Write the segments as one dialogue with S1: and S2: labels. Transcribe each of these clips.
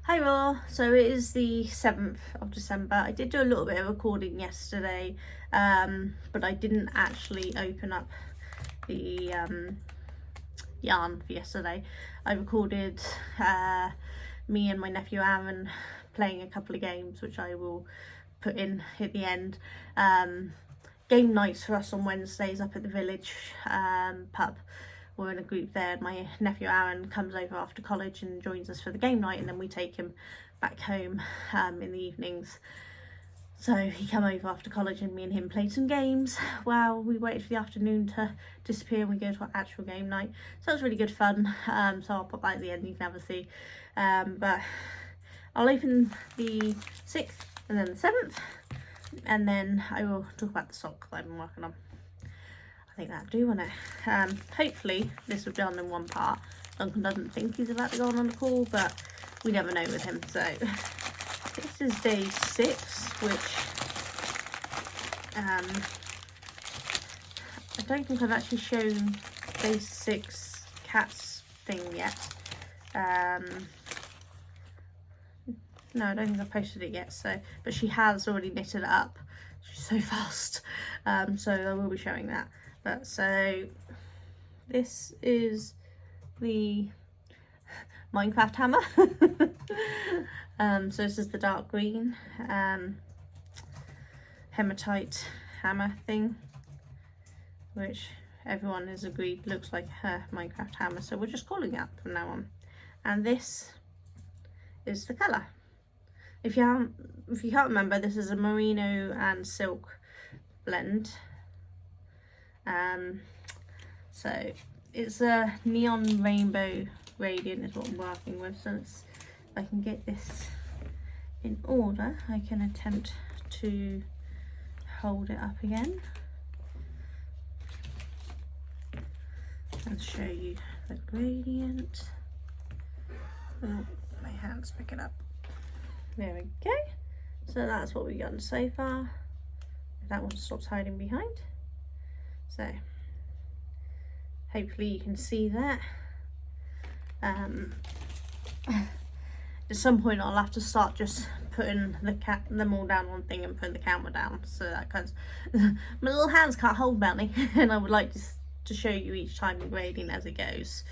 S1: Hi all, so it is the 7th of December. I did do a little bit of recording yesterday, but I didn't actually open up the yarn for yesterday. I recorded me and my nephew Aaron playing a couple of games, which I will put in at the end. Game nights for us on Wednesdays up at the village pub. We're in a group there, and my nephew Aaron comes over after college and joins us for the game night, and then we take him back home in the evenings. So he came over after college and me and him played some games while we waited for the afternoon to disappear and we go to our actual game night. So it was really good fun, so I'll pop that at the end, you can have a see. But I'll open the 6th and then the 7th, and then I will talk about the sock that I've been working on. I think that'll do, won't it? Hopefully this will be done in one part. Duncan doesn't think he's about to go on the call, but we never know with him. So this is day 6, which I don't think I've actually shown day 6 cat's thing yet. No, I don't think I've posted it yet, so, but she has already knitted it up. She's so fast. So I will be showing that. But so this is the Minecraft hammer. So this is the dark green hematite hammer thing, which everyone has agreed looks like her Minecraft hammer, so we're just calling that from now on. And this is the colour. If you can't remember, this is a merino and silk blend. So it's a neon rainbow radiant is what I'm working with. So if I can get this in order, I can attempt to hold it up again and show you the gradient. Oh, my hands pick it up. There we go. So that's what we've done so far. That one stops hiding behind. So hopefully you can see that. At some point I'll have to start just putting them all down one thing and putting the camera down, so that kind of my little hands can't hold many and I would like to show you each time the grading as it goes.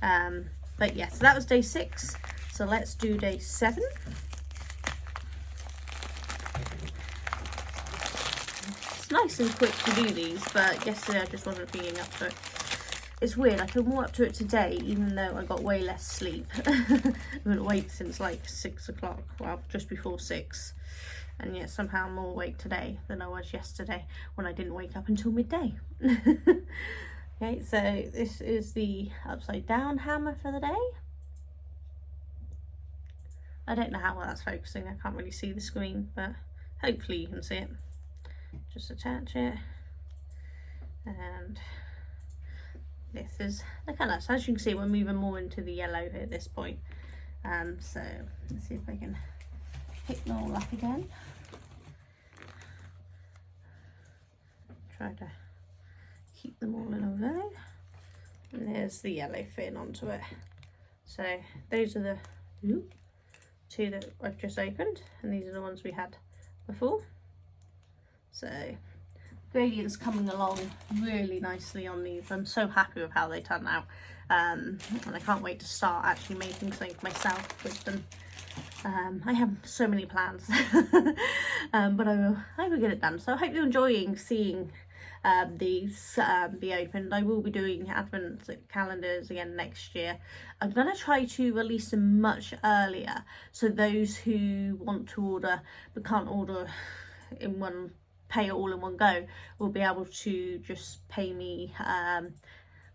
S1: But yes, so that was day 6, so let's do day 7. It's nice and quick to do these, but yesterday I just wasn't feeling up to it. It's weird, I feel more up to it today, even though I got way less sleep. I've been awake since like 6 o'clock, well, just before 6. And yet somehow I'm more awake today than I was yesterday when I didn't wake up until midday. Okay, so this is the upside down hammer for the day. I don't know how well that's focusing, I can't really see the screen, but hopefully you can see it. Just attach it, and this is the colour. So as you can see, we're moving more into the yellow at this point. So let's see if I can pick them all up again. Try to keep them all in a row. And there's the yellow fitting onto it. So those are the 2 that I've just opened, and these are the ones we had before. So gradient's coming along really nicely on these. I'm so happy with how they turn out, and I can't wait to start actually making something myself with them. I have so many plans, but I will get it done. So I hope you're enjoying seeing these be opened. I will be doing advent calendars again next year. I'm going to try to release them much earlier, so those who want to order but can't order in one, pay it all in one go, will be able to just pay me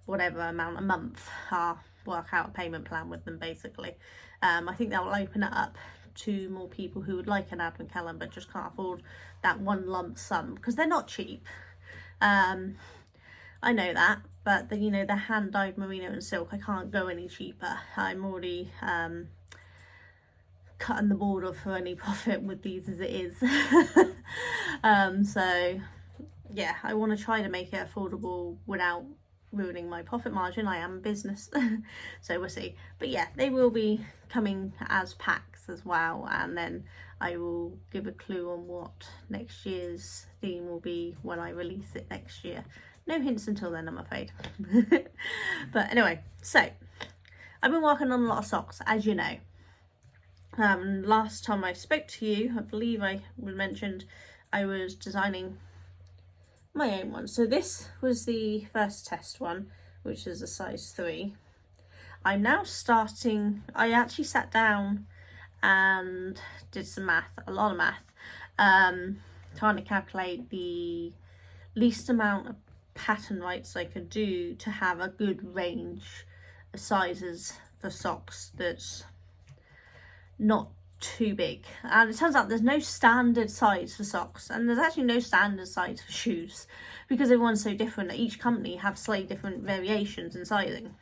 S1: whatever amount a month. I'll work out a payment plan with them basically. I think that will open it up to more people who would like an advent calendar but just can't afford that one lump sum, because they're not cheap. I know that, but the, you know, the hand dyed merino and silk, I can't go any cheaper. I'm already cutting the board off for any profit with these as it is. So yeah, I want to try to make it affordable without ruining my profit margin. I am a business. So we'll see. But yeah, they will be coming as packs socks as well, and then I will give a clue on what next year's theme will be when I release it next year. No hints until then, I'm afraid. But anyway, so I've been working on a lot of socks, as you know. Last time I spoke to you, I believe I mentioned I was designing my own one. So this was the first test one, which is a size 3. I'm now starting, I actually sat down and did some math, a lot of math, trying to calculate the least amount of pattern rights I could do to have a good range of sizes for socks that's not too big. And it turns out there's no standard size for socks, and there's actually no standard size for shoes, because everyone's so different. Each company have slightly different variations in sizing.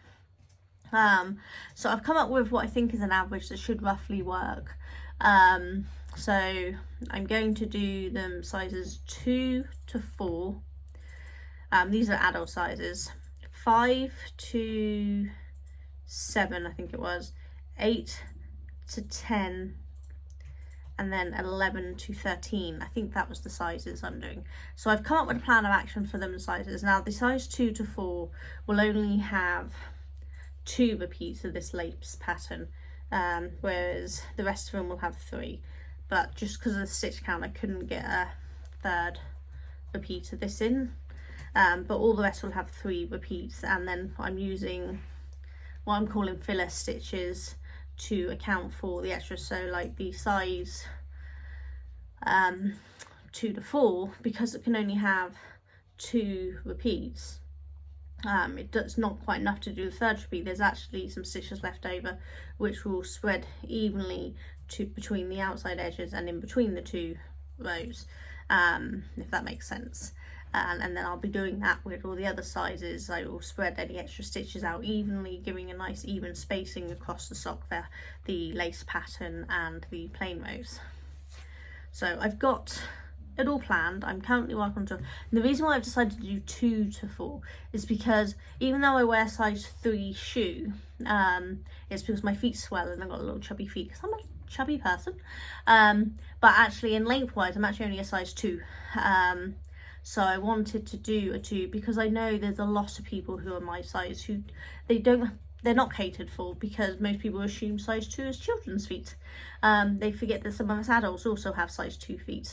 S1: So I've come up with what I think is an average that should roughly work. So I'm going to do them sizes 2 to 4. These are adult sizes. 5 to 7, I think it was. 8 to 10. And then 11 to 13. I think that was the sizes I'm doing. So I've come up with a plan of action for them sizes. Now the size 2 to 4 will only have 2 repeats of this lace pattern, whereas the rest of them will have 3. But just because of the stitch count, I couldn't get a 3rd repeat of this in. But all the rest will have 3 repeats, and then I'm using what I'm calling filler stitches to account for the extras. So like the size 2 to 4, because it can only have 2 repeats, it's not quite enough to do the 3rd repeat. There's actually some stitches left over which will spread evenly between the outside edges and in between the 2 rows, if that makes sense. And then I'll be doing that with all the other sizes. I will spread any extra stitches out evenly, giving a nice even spacing across the sock there, the lace pattern and the plain rows. So I've got it all planned. I'm currently working on it. The reason why I've decided to do 2 to 4 is because even though I wear size 3 shoe, it's because my feet swell and I've got little chubby feet because I'm a chubby person. But actually in lengthwise, I'm actually only a size 2. So I wanted to do a 2 because I know there's a lot of people who are my size who they're not catered for, because most people assume size 2 is children's feet. They forget that some of us adults also have size 2 feet.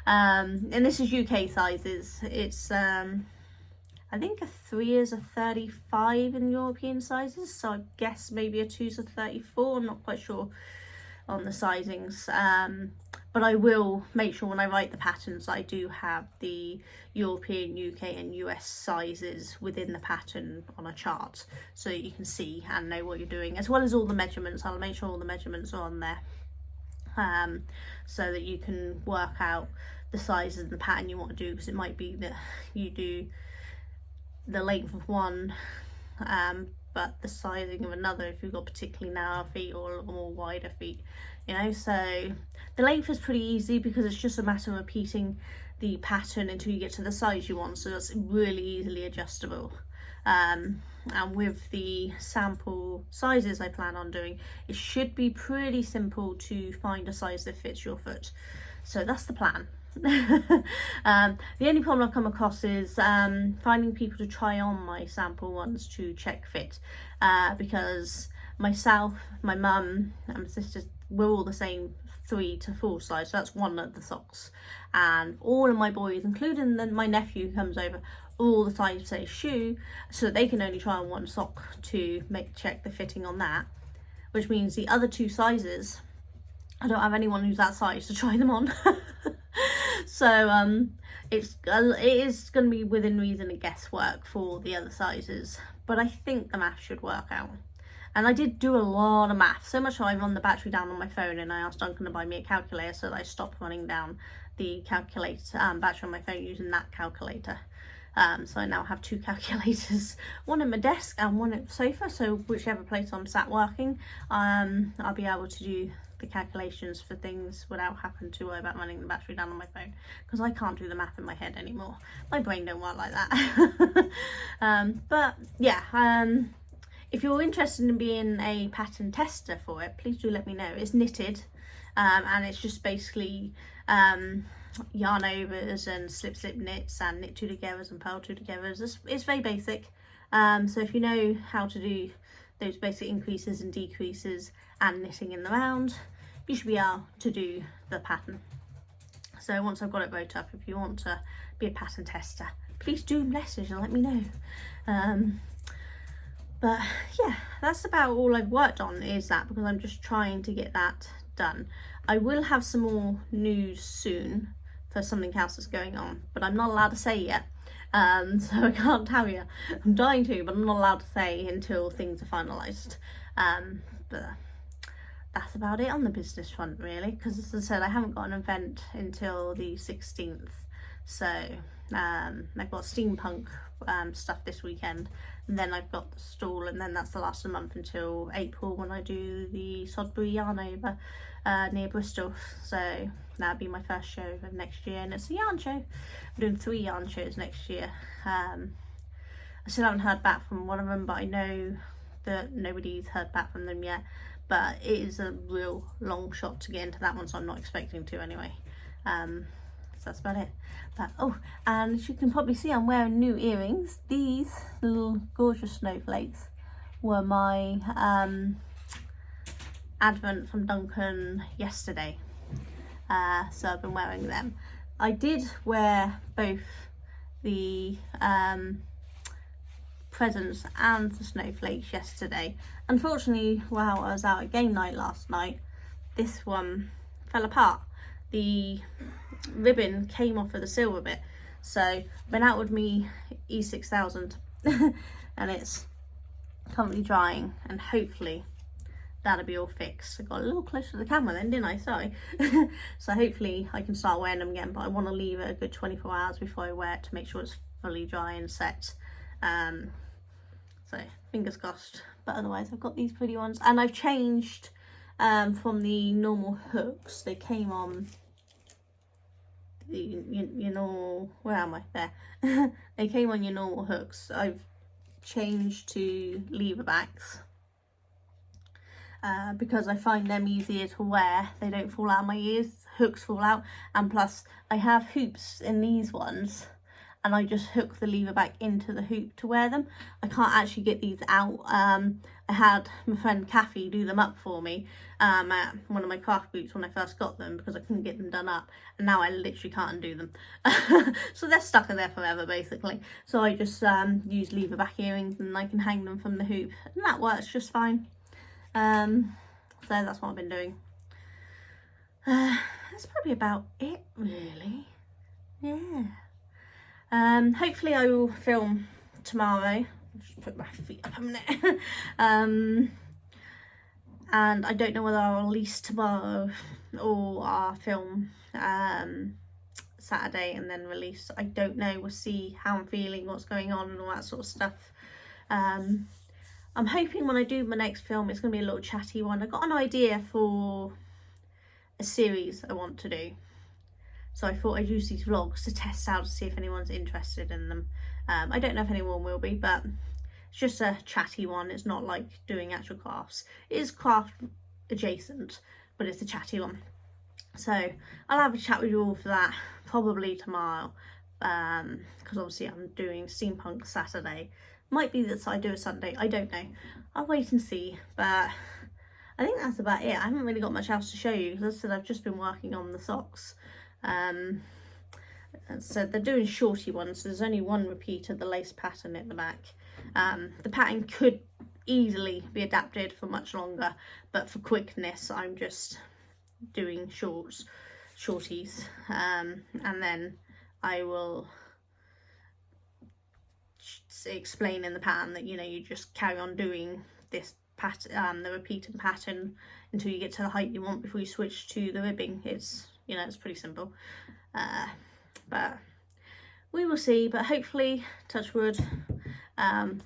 S1: And this is UK sizes. It's I think a 3 is a 35 in European sizes, so I guess maybe a 2 is a 34. I'm not quite sure on the sizings, but I will make sure when I write the patterns I do have the European, UK and US sizes within the pattern on a chart, so that you can see and know what you're doing, as well as all the measurements. I'll make sure all the measurements are on there, so that you can work out the sizes and the pattern you want to do, because it might be that you do the length of one but the sizing of another if you've got particularly narrow feet or a little more wider feet, you know. So the length is pretty easy because it's just a matter of repeating the pattern until you get to the size you want, so that's really easily adjustable. And with the sample sizes I plan on doing, it should be pretty simple to find a size that fits your foot. So that's the plan. The only problem I've come across is finding people to try on my sample ones to check fit, because myself, my mum and my sisters, we're all the same 3 to 4 size, so that's one of the socks, and all of my boys, including my nephew who comes over, all the size say shoe, so that they can only try on one sock to check the fitting on that, which means the other 2 sizes I don't have anyone who's that size to try them on. So it is going to be within reason and guesswork for the other sizes, but I think the math should work out. And I did do a lot of math, so much so I run the battery down on my phone, and I asked Duncan to buy me a calculator so that I stopped running down the battery on my phone using that calculator. So I now have 2 calculators, one at my desk and one at the sofa, so whichever place I'm sat working, I'll be able to do the calculations for things without having to worry about running the battery down on my phone, because I can't do the math in my head anymore. My brain don't work like that. But yeah, if you're interested in being a pattern tester for it, please do let me know. It's knitted, and it's just basically yarn overs and slip knits and knit two togethers and purl two togethers. It's very basic, so if you know how to do those basic increases and decreases and knitting in the round, you should be able to do the pattern. So once I've got it wrote up, if you want to be a pattern tester, please do message and let me know. But yeah, that's about all I've worked on, is that, because I'm just trying to get that done. I will have some more news soon for something else that's going on, but I'm not allowed to say yet, so I can't tell you. I'm dying to, but I'm not allowed to say until things are finalised. But that's about it on the business front, really, because as I said, I haven't got an event until the 16th, so I've got steampunk stuff this weekend, and then I've got the stall, and then that's the last of the month until April, when I do the Sodbury Yarn Over near Bristol. So that'll be my first show of next year, and it's a yarn show. I'm doing 3 yarn shows next year. I still haven't heard back from one of them, but I know that nobody's heard back from them yet, but it is a real long shot to get into that one, so I'm not expecting to anyway. So that's about it. But oh, and as you can probably see, I'm wearing new earrings. These little gorgeous snowflakes were my advent from Duncan yesterday, so I've been wearing them. I did wear both the presents and the snowflakes yesterday. Unfortunately, while I was out at game night last night, this one fell apart. The ribbon came off of the silver bit, so I've been out with me E6000 and it's currently drying, and hopefully that'll be all fixed. I got a little closer to the camera then, didn't I? Sorry. So hopefully I can start wearing them again, but I want to leave it a good 24 hours before I wear it to make sure it's fully dry and set. So fingers crossed. But otherwise I've got these pretty ones, and I've changed from the normal hooks. They came on the you know, where am I? There. They came on your normal hooks. I've changed to lever backs because I find them easier to wear. They don't fall out of my ears, hooks fall out, and plus I have hoops in these ones, and I just hook the lever back into the hoop to wear them. I can't actually get these out. I had my friend Kathy do them up for me at one of my craft boots when I first got them, because I couldn't get them done up, and now I literally can't undo them. So they're stuck in there forever basically. So I just use lever back earrings, and I can hang them from the hoop, and that works just fine. So that's what I've been doing. That's probably about it, really. Yeah. Hopefully I will film tomorrow. Just put my feet up a minute. And I don't know whether I'll release tomorrow or I'll film Saturday and then release. I don't know. We'll see how I'm feeling, what's going on and all that sort of stuff. I'm hoping when I do my next film, it's going to be a little chatty one. I got an idea for a series I want to do, so I thought I'd use these vlogs to test out to see if anyone's interested in them. I don't know if anyone will be, but it's just a chatty one. It's not like doing actual crafts. It is craft adjacent, but it's a chatty one. So I'll have a chat with you all for that probably tomorrow, because obviously I'm doing steampunk Saturday. Might be that I do a Sunday, I don't know. I'll wait and see, but I think that's about it. I haven't really got much else to show you, because as I said, I've just been working on the socks. So they're doing shorty ones, so there's only one repeat of the lace pattern at the back. The pattern could easily be adapted for much longer, but for quickness I'm just doing shorties, and then I will explain in the pattern that, you know, you just carry on doing this pattern, the repeating pattern, until you get to the height you want before you switch to the ribbing. It's, you know, it's pretty simple, but we will see. But hopefully, touch wood,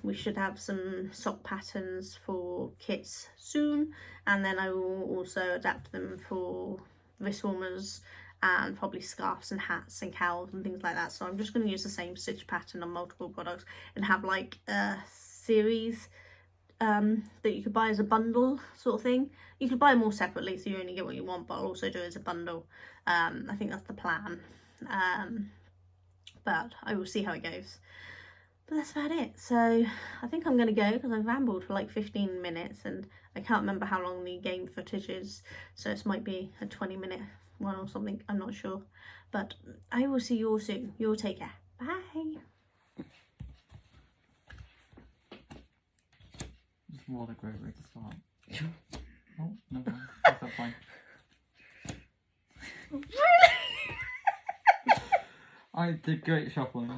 S1: we should have some sock patterns for kits soon, and then I will also adapt them for wrist warmers and probably scarves and hats and cowls and things like that. So I'm just going to use the same stitch pattern on multiple products and have like a series that you could buy as a bundle sort of thing. You could buy them all separately, so you only get what you want, but I'll also do it as a bundle. I think that's the plan. But I will see how it goes. But that's about it. So I think I'm going to go because I've rambled for like 15 minutes and I can't remember how long the game footage is. So this might be a 20-minute one or something. I'm not sure. But I will see you all soon. You all take care. Bye.
S2: What a great way to start. Oh, no, that's not fine.
S1: Really?
S2: I did great shuffling.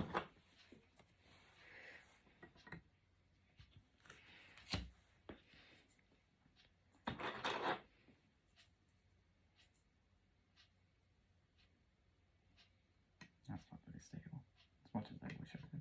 S2: That's not really stable, as much as I wish I could.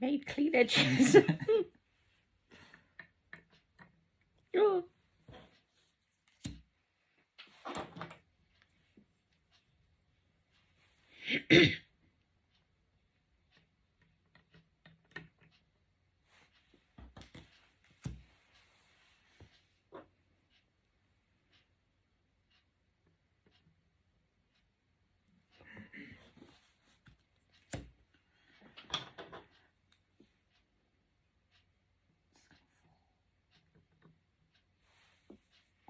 S1: Made clean edges. Oh.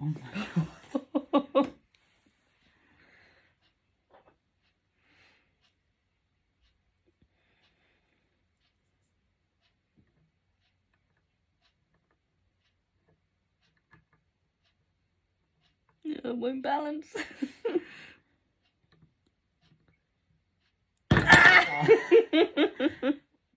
S2: Oh my god.
S1: It won't balance.